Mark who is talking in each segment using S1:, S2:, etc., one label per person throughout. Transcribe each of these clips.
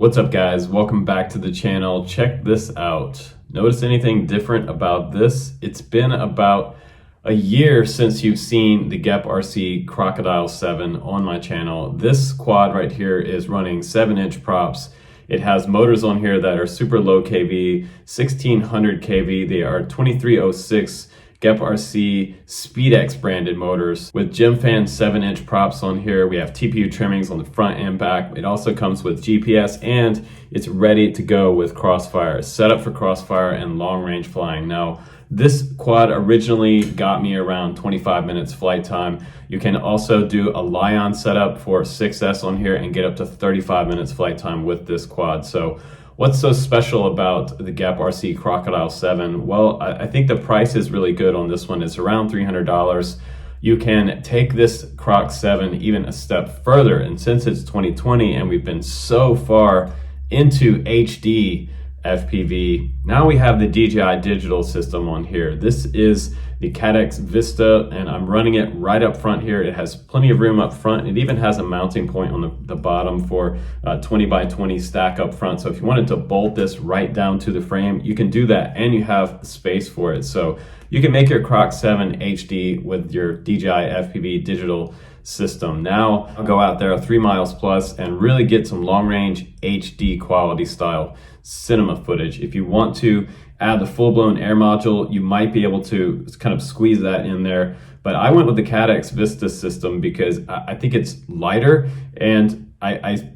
S1: What's up guys, welcome back to the channel. Check this out. Notice anything different about this? It's been about a year since you've seen the Geprc Crocodile 7 on my channel. This quad right here is running 7-inch props. It has motors on here that are super low kV, 1600 kV. They are 2306 Geprc SpeedX branded motors with Gem Fan 7-inch props on here. We have TPU trimmings on the front and back. It also comes with GPS and it's ready to go with crossfire. It's set up for crossfire and long range flying. Now, this quad originally got me around 25 minutes flight time. You can also do a Lion setup for 6S on here and get up to 35 minutes flight time with this quad. So what's so special about the Geprc Crocodile 7? Well, I think the price is really good on this one. It's around $300. You can take this Croc 7 even a step further, and since it's 2020 and we've been so far into HD FPV, now we have the DJI digital system on here. This is the Caddx Vista, and I'm running it right up front here. It has plenty of room up front. It even has a mounting point on the bottom for 20 by 20 stack up front. So if you wanted to bolt this right down to the frame, you can do that, and you have space for it. So you can make your Croc 7 HD with your DJI FPV digital system. Now I'll go out there 3 miles plus and really get some long range HD quality style cinema footage. If you want to add the full-blown air module, you might be able to kind of squeeze that in there. But I went with the Caddx Vista system because I think it's lighter, and I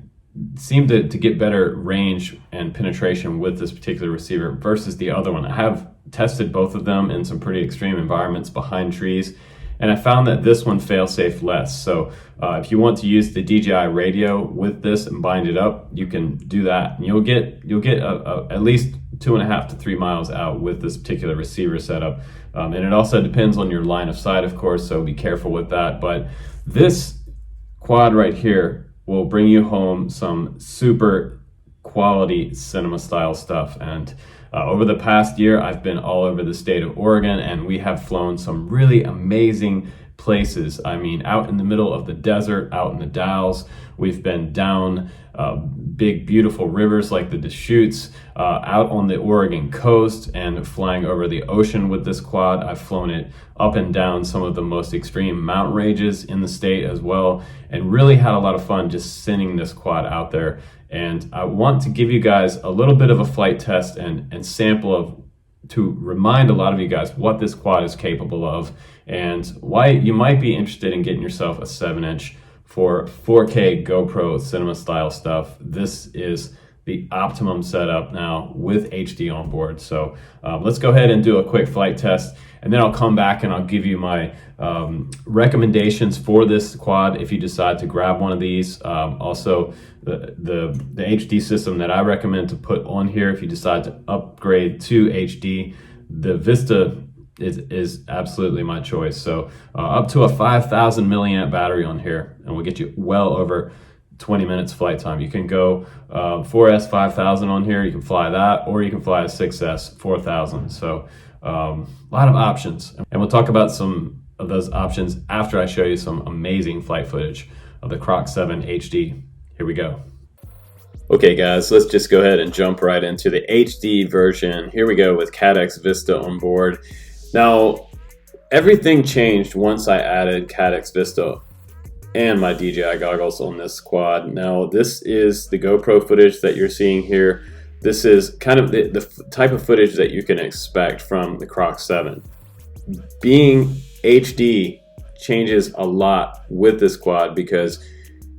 S1: seem to get better range and penetration with this particular receiver versus the other one. I have tested both of them in some pretty extreme environments behind trees, and I found that this one fail-safe less. So if you want to use the DJI radio with this and bind it up, you can do that. And you'll get at least 2.5 to 3 miles out with this particular receiver setup. And it also depends on your line of sight, of course, so be careful with that. But this quad right here will bring you home some super quality cinema style stuff. And over the past year, I've been all over the state of Oregon, and we have flown some really amazing places. I mean, out in the middle of the desert, out in the Dalles. We've been down big, beautiful rivers like the Deschutes, out on the Oregon coast, and flying over the ocean with this quad. I've flown it up and down some of the most extreme mountain ranges in the state as well, and really had a lot of fun just sending this quad out there. And I want to give you guys a little bit of a flight test and sample of, to remind a lot of you guys what this quad is capable of and why you might be interested in getting yourself a 7-inch for 4K GoPro cinema style stuff. This is the optimum setup now with HD on board. So let's go ahead and do a quick flight test, and then I'll come back and I'll give you my recommendations for this quad if you decide to grab one of these. Also the HD system that I recommend to put on here if you decide to upgrade to HD. The Vista is absolutely my choice. So up to a 5,000 milliamp battery on here, and we'll get you well over 20 minutes flight time. You can go 4S 5000 on here, you can fly that, or you can fly a 6S 4000. So a lot of options, and we'll talk about some of those options after I show you some amazing flight footage of the Croc 7 HD. Here we go. Okay guys, let's just go ahead and jump right into the HD version. Here we go with Caddx Vista on board. Now, everything changed once I added Caddx Vista and my DJI goggles on this quad. Now, this is the GoPro footage that you're seeing here. This is kind of the type of footage that you can expect from the Croc 7. Being HD changes a lot with this quad because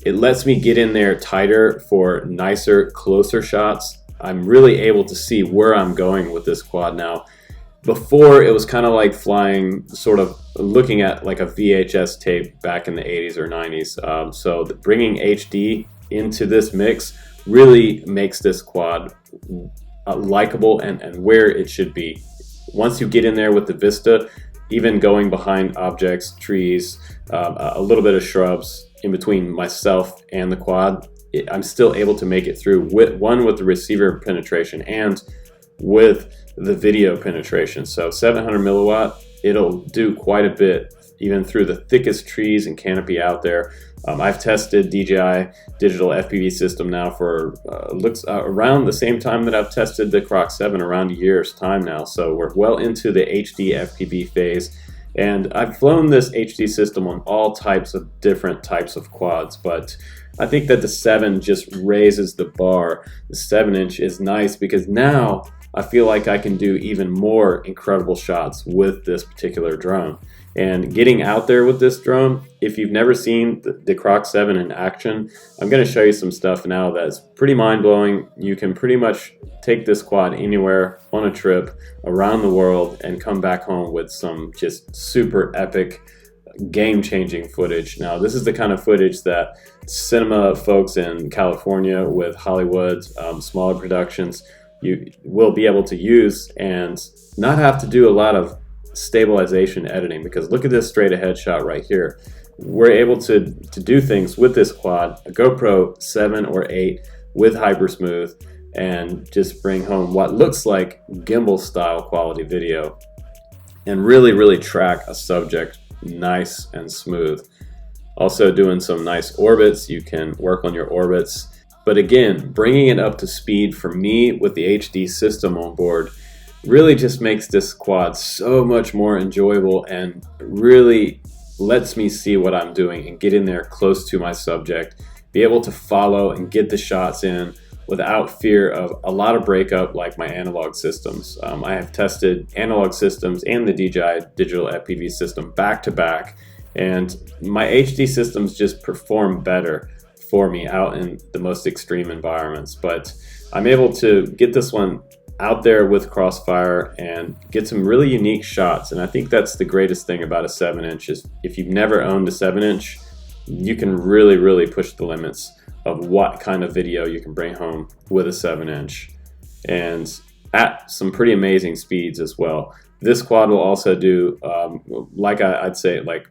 S1: it lets me get in there tighter for nicer, closer shots. I'm really able to see where I'm going with this quad now. Before, it was kind of like flying, sort of looking at like a VHS tape back in the 80s or 90s. So bringing HD into this mix really makes this quad likable and where it should be. Once you get in there with the Vista, even going behind objects, trees, a little bit of shrubs in between myself and the quad, I'm still able to make it through with the receiver penetration and with the video penetration. So 700 milliwatt, it'll do quite a bit even through the thickest trees and canopy out there. I've tested DJI digital FPV system now for looks around the same time that I've tested the Croc 7, around a year's time now. So we're well into the HD FPV phase. And I've flown this HD system on all types of different types of quads, but I think that the 7 just raises the bar. The 7-inch is nice because now I feel like I can do even more incredible shots with this particular drone. And getting out there with this drone, if you've never seen the Croc 7 in action, I'm going to show you some stuff now that's pretty mind-blowing. You can pretty much take this quad anywhere on a trip around the world and come back home with some just super epic, game-changing footage. Now, this is the kind of footage that cinema folks in California with Hollywood, smaller productions, you will be able to use and not have to do a lot of stabilization editing, because look at this straight ahead shot right here. We're able to do things with this quad, a GoPro 7 or 8 with hypersmooth, and just bring home what looks like gimbal style quality video and really track a subject nice and smooth. Also doing some nice orbits. You can work on your orbits, but again, bringing it up to speed for me with the HD system on board really just makes this quad so much more enjoyable and really lets me see what I'm doing and get in there close to my subject, be able to follow and get the shots in without fear of a lot of breakup like my analog systems. I have tested analog systems and the DJI digital FPV system back to back, and my HD systems just perform better for me out in the most extreme environments. But I'm able to get this one out there with crossfire and get some really unique shots. And I think that's the greatest thing about a 7-inch is if you've never owned a 7-inch, you can really push the limits of what kind of video you can bring home with a 7-inch, and at some pretty amazing speeds as well. This quad will also do like I'd say like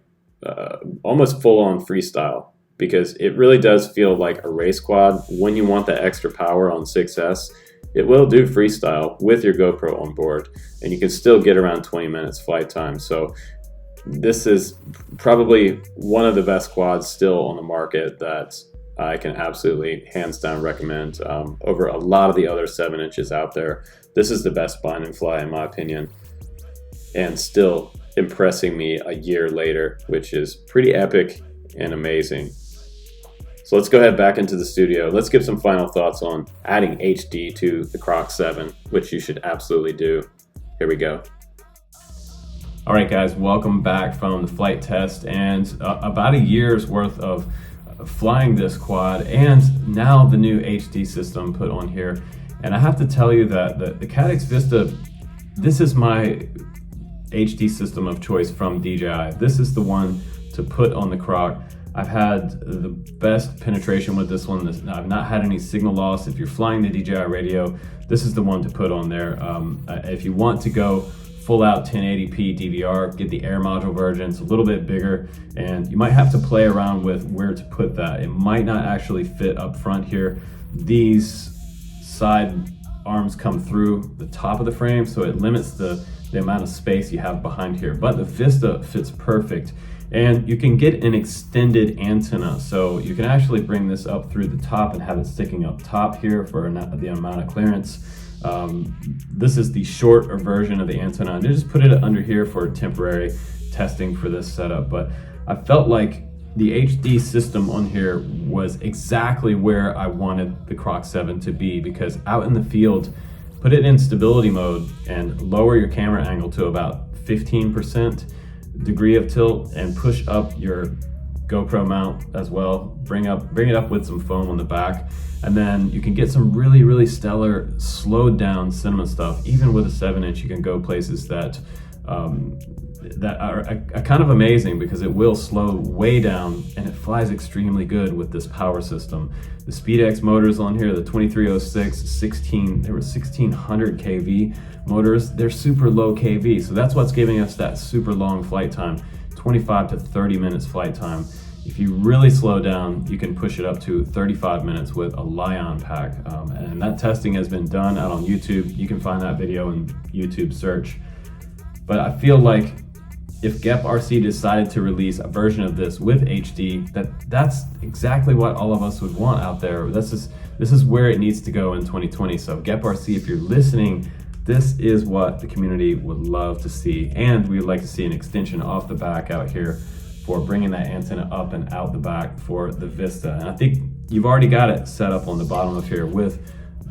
S1: almost full-on freestyle, because it really does feel like a race quad. When you want that extra power on 6S, it will do freestyle with your GoPro on board, and you can still get around 20 minutes flight time. So this is probably one of the best quads still on the market that I can absolutely hands down recommend over a lot of the other 7-inches out there. This is the best bind and fly in my opinion, and still impressing me a year later, which is pretty epic and amazing. So let's go ahead back into the studio. Let's give some final thoughts on adding HD to the Croc 7, which you should absolutely do. Here we go. All right, guys, welcome back from the flight test and about a year's worth of flying this quad, and now the new HD system put on here. And I have to tell you that the Caddx Vista, this is my HD system of choice from DJI. This is the one to put on the Croc. I've had the best penetration with this one. I've not had any signal loss. If you're flying the DJI radio, this is the one to put on there. If you want to go full out 1080p DVR, get the air module version. It's a little bit bigger, and you might have to play around with where to put that. It might not actually fit up front here. These side arms come through the top of the frame, so it limits the amount of space you have behind here. But the Vista fits perfect. And you can get an extended antenna, so you can actually bring this up through the top and have it sticking up top here for the amount of clearance. This is the shorter version of the antenna, and I just put it under here for temporary testing for this setup. But I felt like the HD system on here was exactly where I wanted the Croc 7 to be, because out in the field, put it in stability mode and lower your camera angle to about 15% degree of tilt, and push up your GoPro mount as well. Bring it up with some foam on the back, and then you can get some really stellar slowed down cinema stuff. Even with a 7-inch, you can go places that are kind of amazing, because it will slow way down and it flies extremely good with this power system. The SpeedX motors on here, the 2306, they were 1600 kV motors. They're super low kV, so that's what's giving us that super long flight time, 25 to 30 minutes flight time. If you really slow down, you can push it up to 35 minutes with a Lion pack, and that testing has been done out on YouTube. You can find that video in YouTube search. But I feel like if Geprc decided to release a version of this with HD, that's exactly what all of us would want out there. This is where it needs to go in 2020. So Geprc, if you're listening, this is what the community would love to see. And we would like to see an extension off the back out here for bringing that antenna up and out the back for the Vista. And I think you've already got it set up on the bottom of here with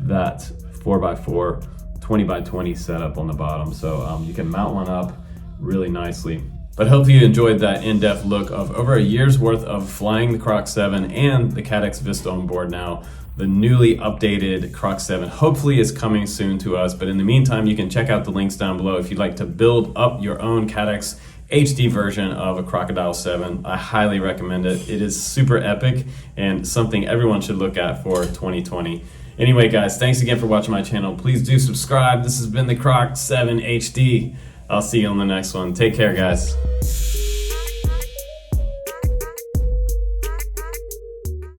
S1: that 4x4, 20x20 setup on the bottom. So you can mount one up really nicely. But hopefully you enjoyed that in-depth look of over a year's worth of flying the Croc 7 and the Caddx Vista on board now. The newly updated Croc 7 hopefully is coming soon to us, but in the meantime, you can check out the links down below if you'd like to build up your own Caddx HD version of a Crocodile 7. I highly recommend it. It is super epic and something everyone should look at for 2020. Anyway, guys, thanks again for watching my channel. Please do subscribe. This has been the Croc 7 HD. I'll see you on the next one. Take care, guys.